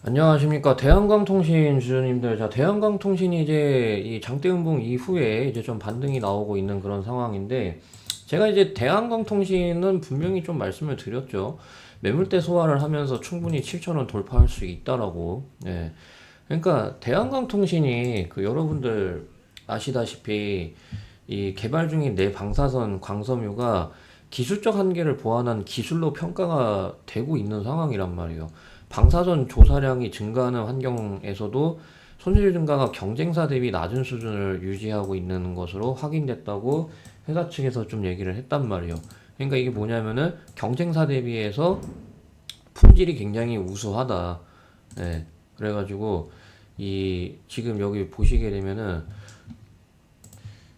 안녕하십니까. 대한광통신 주주님들. 자, 대한광통신이 이제 이 장대음봉 이후에 이제 좀 반등이 나오고 있는 그런 상황인데, 제가 이제 대한광통신은 분명히 좀 말씀을 드렸죠. 매물대 소화를 하면서 충분히 7,000원 돌파할 수 있다라고. 예. 그러니까 대한광통신이 그 여러분들 아시다시피 이 개발 중인 내 방사선 광섬유가 기술적 한계를 보완한 기술로 평가가 되고 있는 상황이란 말이에요. 방사선 조사량이 증가하는 환경에서도 손실 증가가 경쟁사 대비 낮은 수준을 유지하고 있는 것으로 확인됐다고 회사 측에서 좀 얘기를 했단 말이에요. 그러니까 이게 뭐냐면은 경쟁사 대비해서 품질이 굉장히 우수하다. 예. 그래가지고 이 지금 여기 보시게 되면은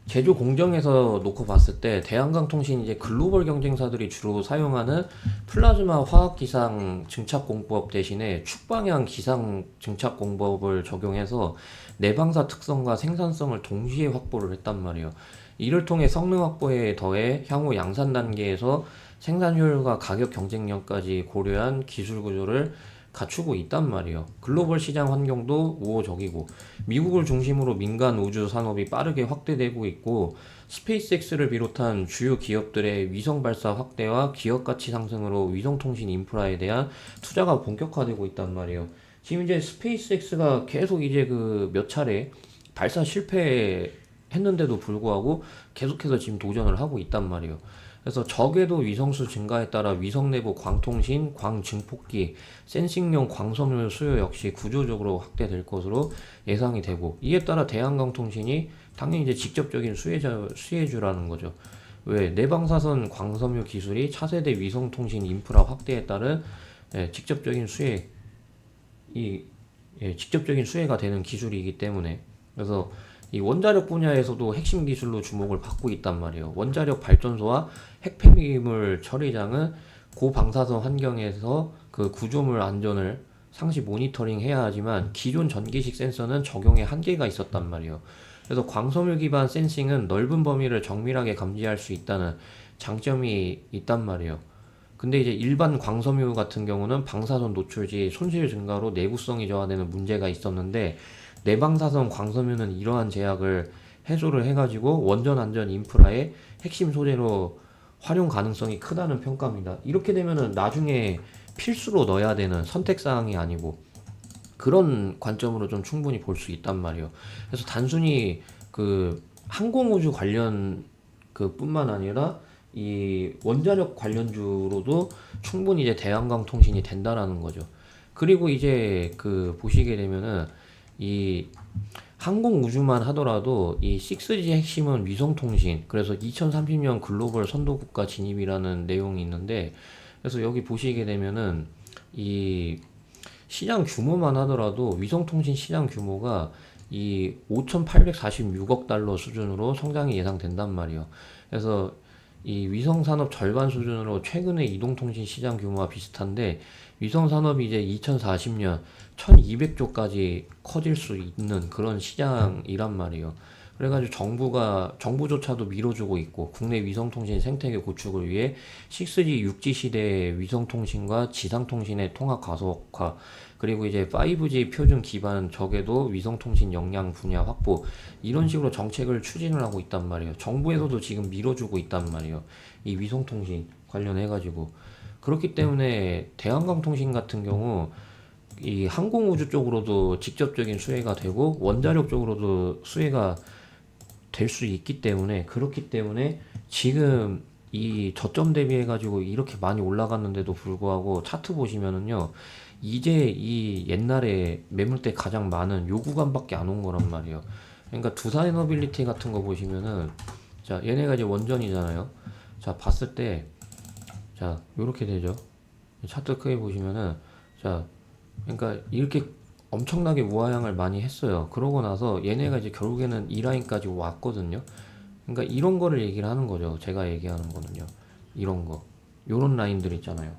제조 공정에서 놓고 봤을 때 대한강통신이 이제 글로벌 경쟁사들이 주로 사용하는 플라즈마 화학 기상 증착 공법 대신에 축방향 기상 증착 공법을 적용해서 내방사 특성과 생산성을 동시에 확보를 했단 말이에요. 이를 통해 성능 확보에 더해 향후 양산 단계에서 생산 효율과 가격 경쟁력까지 고려한 기술 구조를 갖추고 있단 말이에요. 글로벌 시장 환경도 우호적이고 미국을 중심으로 민간 우주 산업이 빠르게 확대되고 있고 스페이스X를 비롯한 주요 기업들의 위성 발사 확대와 기업 가치 상승으로 위성 통신 인프라에 대한 투자가 본격화되고 있단 말이에요. 지금 이제 스페이스X가 계속 이제 그 몇 차례 발사 실패했는데도 불구하고 계속해서 지금 도전을 하고 있단 말이에요. 그래서 적외도 위성수 증가에 따라 위성 내부 광통신, 광증폭기, 센싱용 광섬유 수요 역시 구조적으로 확대될 것으로 예상이 되고, 이에 따라 대한광통신이 당연히 이제 직접적인 수혜주라는 거죠. 왜? 내방사선 광섬유 기술이 차세대 위성통신 인프라 확대에 따른 직접적인 직접적인 수혜가 되는 기술이기 때문에. 그래서 이 원자력 분야에서도 핵심 기술로 주목을 받고 있단 말이에요. 원자력 발전소와 핵폐기물 처리장은 고방사선 환경에서 그 구조물 안전을 상시 모니터링 해야 하지만 기존 전기식 센서는 적용에 한계가 있었단 말이에요. 그래서 광섬유 기반 센싱은 넓은 범위를 정밀하게 감지할 수 있다는 장점이 있단 말이에요. 근데 이제 일반 광섬유 같은 경우는 방사선 노출 시 손실 증가로 내구성이 저하되는 문제가 있었는데, 내방사선 광섬유는 이러한 제약을 해소를 해가지고 원전 안전 인프라의 핵심 소재로 활용 가능성이 크다는 평가입니다. 이렇게 되면은 나중에 필수로 넣어야 되는 선택사항이 아니고 그런 관점으로 좀 충분히 볼 수 있단 말이에요. 그래서 단순히 그 항공우주 관련 그 뿐만 아니라 이 원자력 관련주로도 충분히 이제 대한광통신이 된다라는 거죠. 그리고 이제 그 보시게 되면은 이 항공 우주만 하더라도 이 6G 핵심은 위성통신. 그래서 2030년 글로벌 선도국가 진입이라는 내용이 있는데, 그래서 여기 보시게 되면은 이 시장 규모만 하더라도 위성통신 시장 규모가 이 5,846억 달러 수준으로 성장이 예상된단 말이에요. 그래서 이 위성 산업 절반 수준으로 최근의 이동통신 시장 규모와 비슷한데, 위성 산업이 이제 2040년 1200조까지 커질 수 있는 그런 시장이란 말이에요. 그래가지고 정부조차도 밀어주고 있고, 국내 위성통신 생태계 구축을 위해 6G, 6G 시대의 위성통신과 지상통신의 통합 가속화, 그리고 이제 5G 표준 기반 적에도 위성통신 역량 분야 확보, 이런 식으로 정책을 추진을 하고 있단 말이에요. 정부에서도 지금 밀어주고 있단 말이에요. 이 위성통신 관련해가지고. 그렇기 때문에 대한광통신 같은 경우 이 항공우주 쪽으로도 직접적인 수혜가 되고 원자력 쪽으로도 수혜가 될 수 있기 때문에, 그렇기 때문에 지금 이 저점 대비해 가지고 이렇게 많이 올라갔는데도 불구하고 차트 보시면은요, 이제 이 옛날에 매물대 가장 많은 요 구간밖에 안 온 거란 말이에요. 그러니까 두산 에너빌리티 같은 거 보시면은, 자 얘네가 이제 원전이잖아요. 자 봤을 때, 자 요렇게 되죠. 차트 크게 보시면은, 자 그러니까 이렇게 엄청나게 우하향을 많이 했어요. 그러고 나서 얘네가 이제 결국에는 이 라인까지 왔거든요. 그러니까 이런 거를 얘기를 하는 거죠. 제가 얘기하는 거는요. 이런 거. 요런 라인들 있잖아요.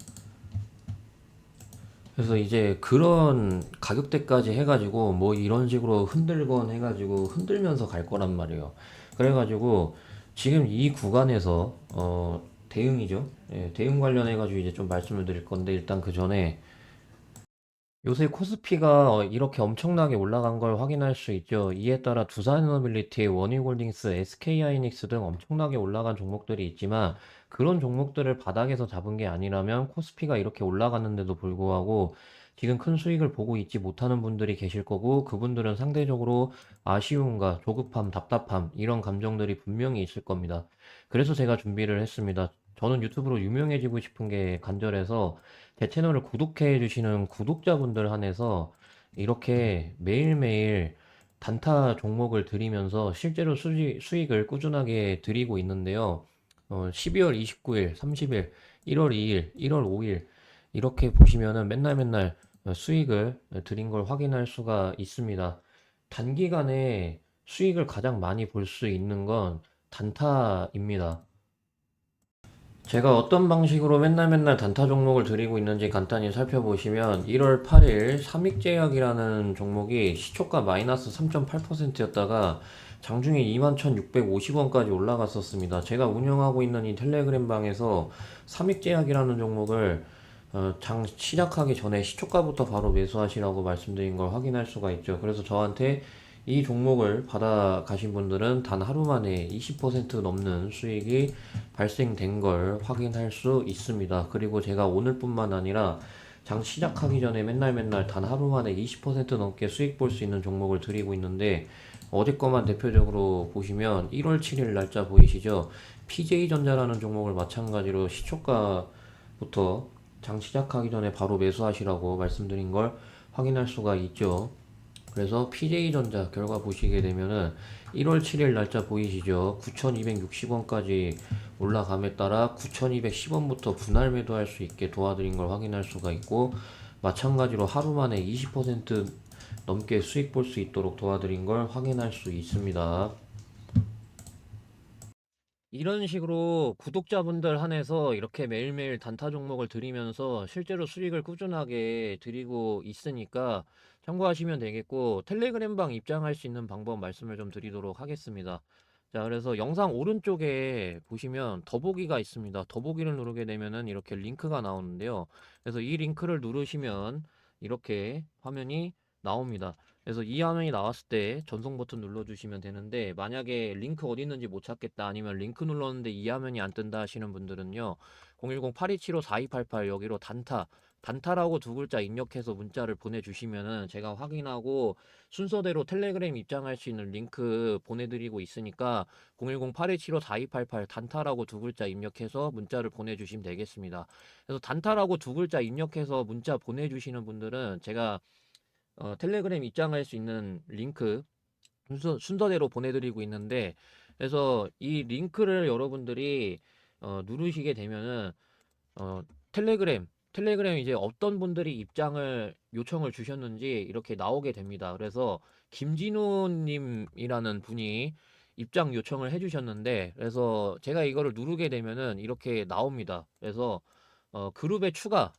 그래서 이제 그런 가격대까지 해가지고 뭐 이런 식으로 흔들건 해가지고 흔들면서 갈 거란 말이에요. 그래가지고 지금 이 구간에서 대응이죠. 예, 대응 관련해가지고 이제 좀 말씀을 드릴 건데, 일단 그 전에 요새 코스피가 이렇게 엄청나게 올라간 걸 확인할 수 있죠. 이에 따라 두산에너빌리티, 원유홀딩스, SK하이닉스 등 엄청나게 올라간 종목들이 있지만 그런 종목들을 바닥에서 잡은 게 아니라면 코스피가 이렇게 올라갔는데도 불구하고 지금 큰 수익을 보고 있지 못하는 분들이 계실 거고 그분들은 상대적으로 아쉬움과 조급함, 답답함 이런 감정들이 분명히 있을 겁니다. 그래서 제가 준비를 했습니다. 저는 유튜브로 유명해지고 싶은 게 간절해서 제 채널을 구독해 주시는 구독자분들 한해서 이렇게 매일매일 단타 종목을 드리면서 실제로 수익을 꾸준하게 드리고 있는데요. 12월 29일, 30일, 1월 2일, 1월 5일 이렇게 보시면은 맨날 맨날 수익을 드린 걸 확인할 수가 있습니다. 단기간에 수익을 가장 많이 볼 수 있는 건 단타입니다. 제가 어떤 방식으로 맨날 맨날 단타 종목을 드리고 있는지 간단히 살펴보시면 1월 8일 삼익제약이라는 종목이 시초가 마이너스 3.8%였다가 장중에 21,650원까지 올라갔었습니다. 제가 운영하고 있는 이 텔레그램 방에서 삼익제약이라는 종목을 장 시작하기 전에 시초가부터 바로 매수하시라고 말씀드린 걸 확인할 수가 있죠. 그래서 저한테 이 종목을 받아 가신 분들은 단 하루 만에 20% 넘는 수익이 발생된 걸 확인할 수 있습니다. 그리고 제가 오늘뿐만 아니라 장 시작하기 전에 맨날 맨날 단 하루 만에 20% 넘게 수익 볼 수 있는 종목을 드리고 있는데 어제 거만 대표적으로 보시면 1월 7일 날짜 보이시죠? PJ전자라는 종목을 마찬가지로 시초가부터 장 시작하기 전에 바로 매수하시라고 말씀드린 걸 확인할 수가 있죠. 그래서 PJ전자 결과 보시게 되면은 1월 7일 날짜 보이시죠? 9,260원까지 올라감에 따라 9,210원부터 분할 매도할 수 있게 도와드린 걸 확인할 수가 있고 마찬가지로 하루 만에 20% 넘게 수익 볼 수 있도록 도와드린 걸 확인할 수 있습니다. 이런 식으로 구독자분들 한해서 이렇게 매일매일 단타 종목을 드리면서 실제로 수익을 꾸준하게 드리고 있으니까 참고하시면 되겠고 텔레그램방 입장할 수 있는 방법 말씀을 좀 드리도록 하겠습니다. 자, 그래서 영상 오른쪽에 보시면 더보기가 있습니다. 더보기를 누르게 되면은 이렇게 링크가 나오는데요. 그래서 이 링크를 누르시면 이렇게 화면이 나옵니다. 그래서 이 화면이 나왔을 때 전송 버튼 눌러주시면 되는데 만약에 링크 어디 있는지 못 찾겠다 아니면 링크 눌렀는데 이 화면이 안 뜬다 하시는 분들은요 010-8275-4288 여기로 단타라고 두 글자 입력해서 문자를 보내주시면은 제가 확인하고 순서대로 텔레그램 입장할 수 있는 링크 보내드리고 있으니까 010-8275-4288 단타라고 두 글자 입력해서 문자를 보내주시면 되겠습니다. 그래서 단타라고 두 글자 입력해서 문자 보내주시는 분들은 제가 텔레그램 입장할 수 있는 링크 순서대로 보내드리고 있는데 그래서 이 링크를 여러분들이 누르시게 되면은 어, 텔레그램 이제 어떤 분들이 입장을 요청을 주셨는지 이렇게 나오게 됩니다. 그래서 김진우님이라는 분이 입장 요청을 해주셨는데 그래서 제가 이거를 누르게 되면은 이렇게 나옵니다. 그래서 그룹의 추가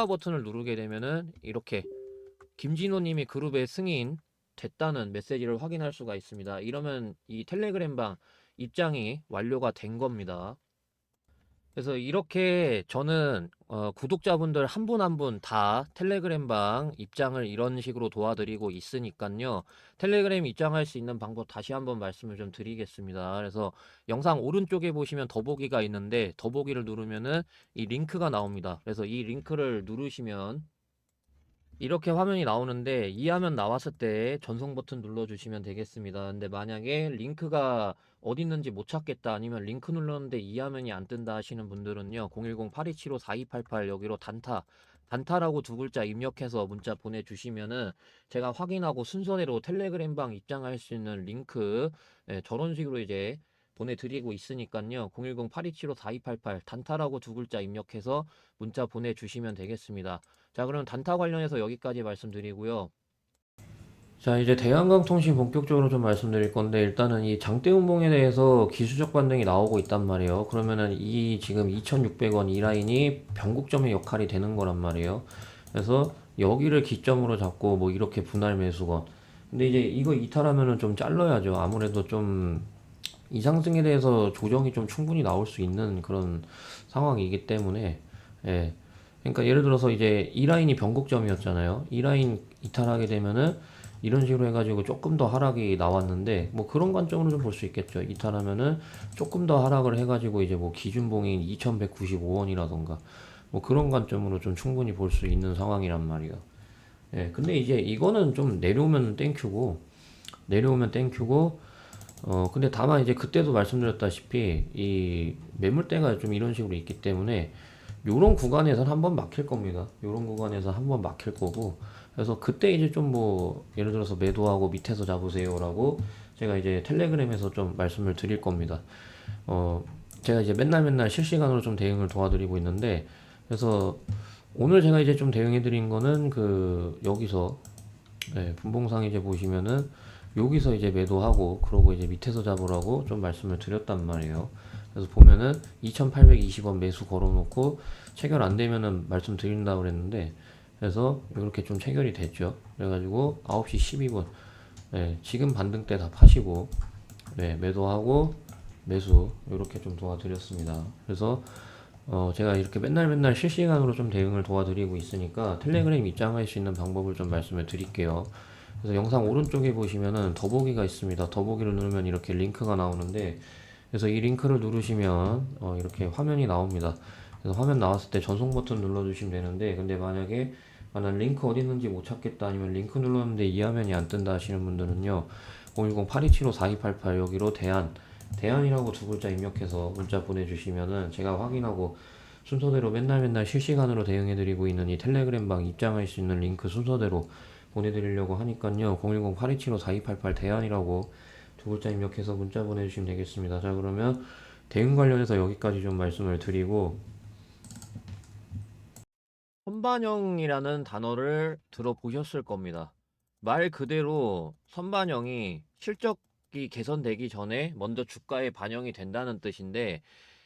버튼을 누르게 되면은 이렇게 김진호님이 그룹에 승인 됐다는 메시지를 확인할 수가 있습니다. 이러면 이 텔레그램방 입장이 완료가 된 겁니다. 그래서 이렇게 저는 구독자분들 한 분 한 분 다 텔레그램방 입장을 이런 식으로 도와드리고 있으니까요. 텔레그램 입장할 수 있는 방법 다시 한번 말씀을 좀 드리겠습니다. 그래서 영상 오른쪽에 보시면 더보기가 있는데 더보기를 누르면은 이 링크가 나옵니다. 그래서 이 링크를 누르시면 이렇게 화면이 나오는데 이 화면 나왔을 때 전송 버튼 눌러주시면 되겠습니다. 근데 만약에 링크가 어디 있는지 못 찾겠다 아니면 링크 눌렀는데 이 화면이 안 뜬다 하시는 분들은요 010-8275-4288 여기로 단타라고 두 글자 입력해서 문자 보내주시면은 제가 확인하고 순서대로 텔레그램방 입장할 수 있는 링크 저런 식으로 이제 보내드리고 있으니까요 010-8275-4288 단타라고 두 글자 입력해서 문자 보내주시면 되겠습니다. 자, 그럼 단타 관련해서 여기까지 말씀드리고요. 자, 이제 대한강통신 본격적으로 좀 말씀드릴 건데, 일단은 이 장대운봉에 대해서 기술적 반등이 나오고 있단 말이에요. 그러면은 이 지금 2,600원 이 라인이 변곡점의 역할이 되는 거란 말이에요. 그래서 여기를 기점으로 잡고 뭐 이렇게 분할 매수건. 근데 이제 이거 이탈하면은 좀 잘라야죠. 아무래도 좀 이상승에 대해서 조정이 좀 충분히 나올 수 있는 그런 상황이기 때문에, 예. 그러니까 예를 들어서 이제 이 라인이 변곡점이었잖아요. 이 라인 이탈하게 되면은 이런 식으로 해가지고 조금 더 하락이 나왔는데 뭐 그런 관점으로 좀 볼 수 있겠죠. 이탈하면은 조금 더 하락을 해가지고 이제 뭐 기준봉인 2195원이라던가 뭐 그런 관점으로 좀 충분히 볼 수 있는 상황이란 말이에요. 예, 근데 이제 이거는 좀 내려오면 땡큐고 내려오면 땡큐고 근데 다만 이제 그때도 말씀드렸다시피 이 매물대가 좀 이런 식으로 있기 때문에 요런 구간에선 한번 막힐 겁니다. 요런 구간에서 한번 막힐 거고 그래서 그때 이제 좀 뭐 예를 들어서 매도하고 밑에서 잡으세요라고 제가 이제 텔레그램에서 좀 말씀을 드릴 겁니다. 어 제가 이제 맨날 실시간으로 좀 대응을 도와드리고 있는데 그래서 오늘 제가 이제 좀 대응해 드린 거는 그 여기서 분봉상 이제 보시면은 여기서 이제 매도하고 그러고 이제 밑에서 잡으라고 좀 말씀을 드렸단 말이에요. 그래서 보면은 2820원 매수 걸어놓고 체결 안 되면은 말씀드린다고 그랬는데 그래서 이렇게 좀 체결이 됐죠. 그래가지고 9시 12분 지금 반등 때 다 파시고 매도하고 매수 이렇게 좀 도와드렸습니다. 그래서 제가 이렇게 맨날 실시간으로 좀 대응을 도와드리고 있으니까 텔레그램 입장할 수 있는 방법을 좀 말씀을 드릴게요. 그래서 영상 오른쪽에 보시면은 더보기가 있습니다. 더보기를 누르면 이렇게 링크가 나오는데 그래서 이 링크를 누르시면 이렇게 화면이 나옵니다. 그래서 화면 나왔을 때 전송 버튼 눌러주시면 되는데 근데 만약에 난 링크 어디 있는지 못 찾겠다 아니면 링크 눌렀는데 이 화면이 안 뜬다 하시는 분들은요 010-8275-4288 여기로 대안이라고 두 글자 입력해서 문자 보내주시면은 제가 확인하고 순서대로 맨날 실시간으로 대응해드리고 있는 이 텔레그램 방 입장할 수 있는 링크 순서대로 보내드리려고 하니깐요 010-8275-4288 대안이라고 두 글자 입력해서 문자 보내주시면 되겠습니다. 자 그러면 대응 관련해서 여기까지 좀 말씀을 드리고 선반영이라는 단어를 들어보셨을 겁니다. 말 그대로 선반영이 실적이 개선되기 전에 먼저 주가에 반영이 된다는 뜻인데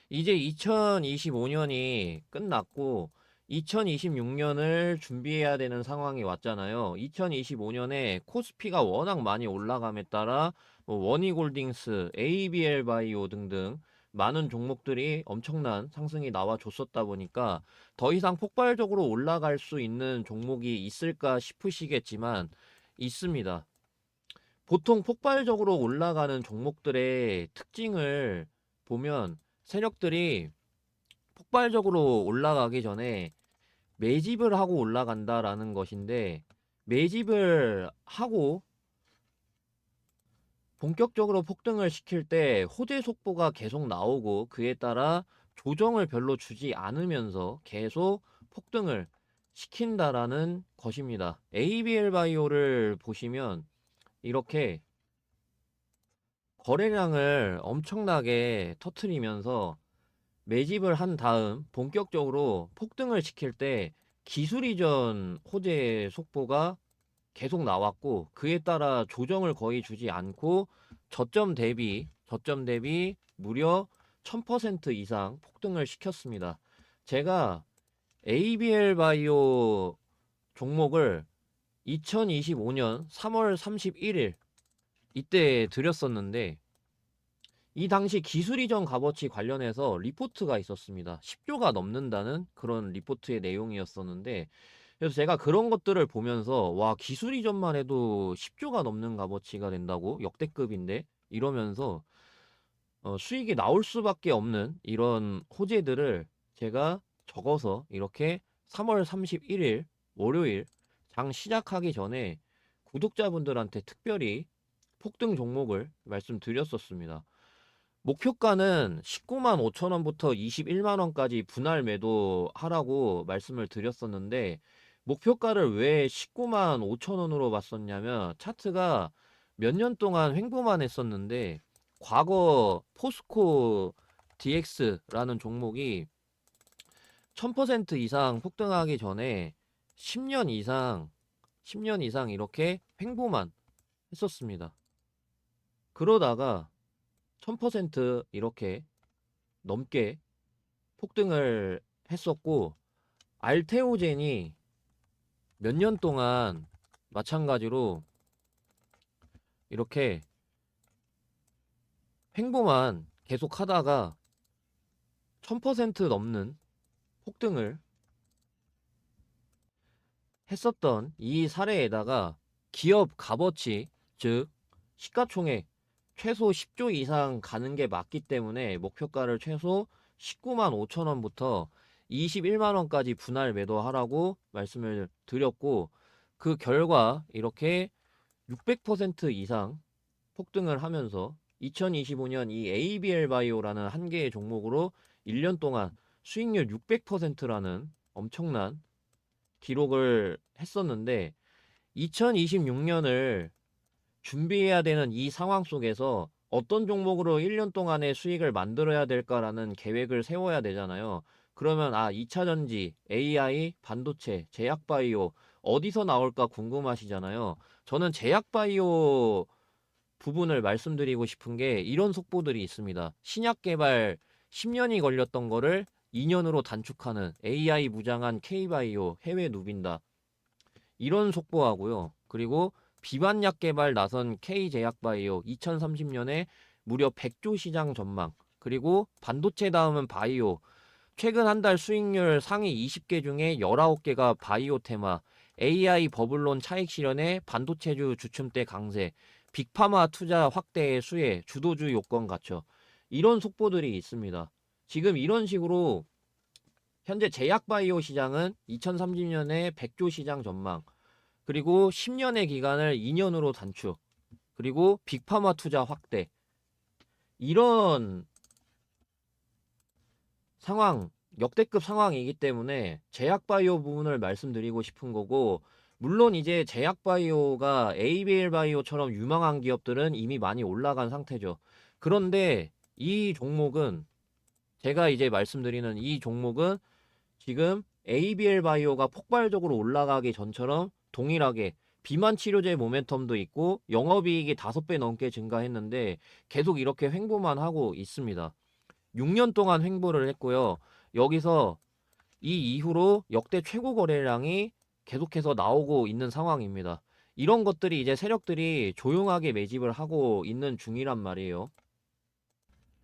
이제 2025년이 끝났고 2026년을 준비해야 되는 상황이 왔잖아요. 2025년에 코스피가 워낙 많이 올라감에 따라 뭐 원희골딩스, ABL 바이오 등등 많은 종목들이 엄청난 상승이 나와줬었다 보니까 더 이상 폭발적으로 올라갈 수 있는 종목이 있을까 싶으시겠지만 있습니다. 보통 폭발적으로 올라가는 종목들의 특징을 보면 세력들이 폭발적으로 올라가기 전에 매집을 하고 올라간다라는 것인데 매집을 하고 본격적으로 폭등을 시킬 때 호재 속보가 계속 나오고 그에 따라 조정을 별로 주지 않으면서 계속 폭등을 시킨다라는 것입니다. ABL 바이오를 보시면 이렇게 거래량을 엄청나게 터트리면서 매집을 한 다음 본격적으로 폭등을 시킬 때 기술 이전 호재 속보가 계속 나왔고 그에 따라 조정을 거의 주지 않고 저점 대비 무려 1000% 이상 폭등을 시켰습니다. 제가 ABL 바이오 종목을 2025년 3월 31일 이때 드렸었는데 이 당시 기술 이전 값어치 관련해서 리포트가 있었습니다. 10조가 넘는다는 그런 리포트의 내용이었었는데 그래서 제가 그런 것들을 보면서 와 기술 이전만 해도 10조가 넘는 값어치가 된다고 역대급인데 이러면서 수익이 나올 수밖에 없는 이런 호재들을 제가 적어서 이렇게 3월 31일 월요일 장 시작하기 전에 구독자분들한테 특별히 폭등 종목을 말씀드렸었습니다. 목표가는 19만 5천 원부터 21만 원까지 분할 매도하라고 말씀을 드렸었는데 목표가를 왜 19만 5천 원으로 봤었냐면 차트가 몇 년 동안 횡보만 했었는데 과거 포스코 DX라는 종목이 1000% 이상 폭등하기 전에 10년 이상 이렇게 횡보만 했었습니다. 그러다가 1000% 이렇게 넘게 폭등을 했었고 알테오젠이 몇 년 동안 마찬가지로 이렇게 횡보만 계속 하다가 1000% 넘는 폭등을 했었던 이 사례에다가 기업 값어치, 즉 시가총액 최소 10조 이상 가는 게 맞기 때문에 목표가를 최소 19만 5천 원부터 21만 원까지 분할 매도하라고 말씀을 드렸고, 그 결과 이렇게 600% 이상 폭등을 하면서 2025년 이 ABL 바이오라는 한 개의 종목으로 1년 동안 수익률 600%라는 엄청난 기록을 했었는데, 2026년을 준비해야 되는 이 상황 속에서 어떤 종목으로 1년 동안의 수익을 만들어야 될까라는 계획을 세워야 되잖아요. 그러면 2차전지, AI, 반도체, 제약바이오 어디서 나올까 궁금하시잖아요. 저는 제약바이오 부분을 말씀드리고 싶은 게 이런 속보들이 있습니다. 신약 개발 10년이 걸렸던 거를 2년으로 단축하는 AI 무장한 K바이오 해외 누빈다. 이런 속보하고요. 그리고 비만약 개발 나선 K제약바이오 2030년에 무려 100조 시장 전망. 그리고 반도체 다음은 바이오. 최근 한 달 수익률 상위 20개 중에 19개가 바이오 테마. AI 버블론 차익 실현에 반도체주 주춤대 강세. 빅파마 투자 확대의 수혜. 주도주 요건 갖춰. 이런 속보들이 있습니다. 지금 이런 식으로 현재 제약바이오 시장은 2030년에 100조 시장 전망, 그리고 10년의 기간을 2년으로 단축, 그리고 빅파마 투자 확대, 이런 상황, 역대급 상황이기 때문에 제약바이오 부분을 말씀드리고 싶은 거고, 물론 이제 제약바이오가 ABL 바이오처럼 유망한 기업들은 이미 많이 올라간 상태죠. 그런데 이 종목은, 제가 이제 말씀드리는 이 종목은 지금 ABL 바이오가 폭발적으로 올라가기 전처럼 동일하게 비만 치료제 모멘텀도 있고 영업이익이 5배 넘게 증가했는데 계속 이렇게 횡보만 하고 있습니다. 6년 동안 횡보를 했고요. 여기서 이 이후로 역대 최고 거래량이 계속해서 나오고 있는 상황입니다. 이런 것들이 이제 세력들이 조용하게 매집을 하고 있는 중이란 말이에요.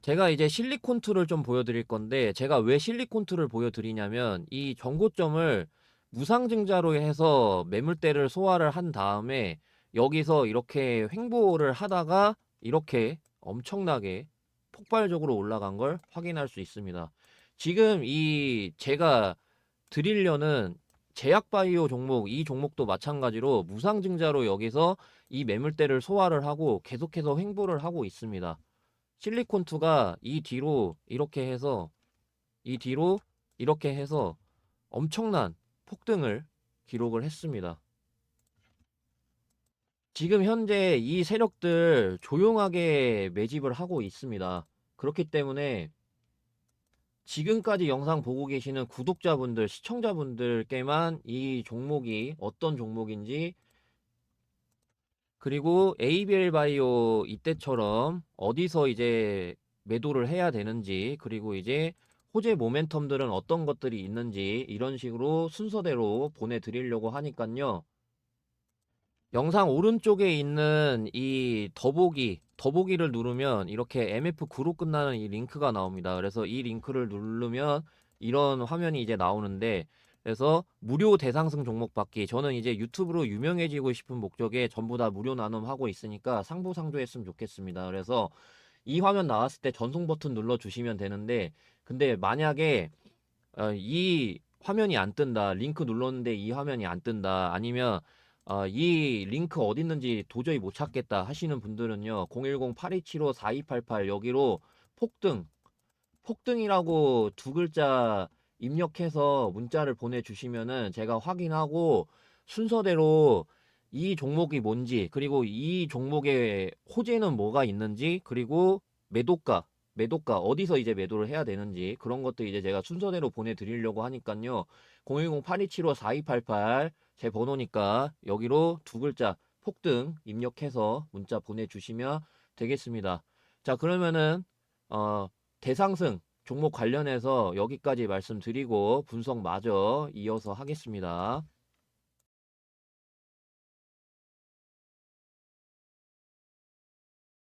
제가 이제 실리콘2를 좀 보여드릴 건데, 제가 왜 실리콘2를 보여드리냐면 이 정고점을 무상증자로 해서 매물대를 소화를 한 다음에 여기서 이렇게 횡보를 하다가 이렇게 엄청나게 폭발적으로 올라간 걸 확인할 수 있습니다. 지금 이 제가 드리려는 제약바이오 종목, 이 종목도 마찬가지로 무상증자로 여기서 이 매물대를 소화를 하고 계속해서 횡보를 하고 있습니다. 실리콘2가 이 뒤로 이렇게 해서 이 뒤로 이렇게 해서 엄청난 폭등을 기록을 했습니다. 지금 현재 이 세력들 조용하게 매집을 하고 있습니다. 그렇기 때문에 지금까지 영상 보고 계시는 구독자분들, 시청자분들께만 이 종목이 어떤 종목인지, 그리고 ABL 바이오 이때처럼 어디서 이제 매도를 해야 되는지, 그리고 이제 호재 모멘텀들은 어떤 것들이 있는지 이런 식으로 순서대로 보내드리려고 하니깐요. 영상 오른쪽에 있는 이 더보기를 누르면 이렇게 MF9로 끝나는 이 링크가 나옵니다. 그래서 이 링크를 누르면 이런 화면이 이제 나오는데, 그래서 무료 대상승 종목 받기, 저는 이제 유튜브로 유명해지고 싶은 목적에 전부 다 무료 나눔하고 있으니까 상부상조했으면 좋겠습니다. 그래서 이 화면 나왔을 때 전송 버튼 눌러 주시면 되는데, 근데 만약에 이 화면이 안 뜬다, 링크 눌렀는데 이 화면이 안 뜬다, 아니면 이 링크 어디 있는지 도저히 못 찾겠다 하시는 분들은요, 010-8275-4288 여기로 폭등이라고 두 글자 입력해서 문자를 보내주시면은 제가 확인하고 순서대로 이 종목이 뭔지, 그리고 이 종목의 호재는 뭐가 있는지, 그리고 매도가 어디서 이제 매도를 해야 되는지, 그런 것들 이제 제가 순서대로 보내드리려고 하니깐요. 010-8275-4288 제 번호니까 여기로 두 글자 폭등 입력해서 문자 보내주시면 되겠습니다. 자, 그러면은 대상승 종목 관련해서 여기까지 말씀드리고 분석 마저 이어서 하겠습니다.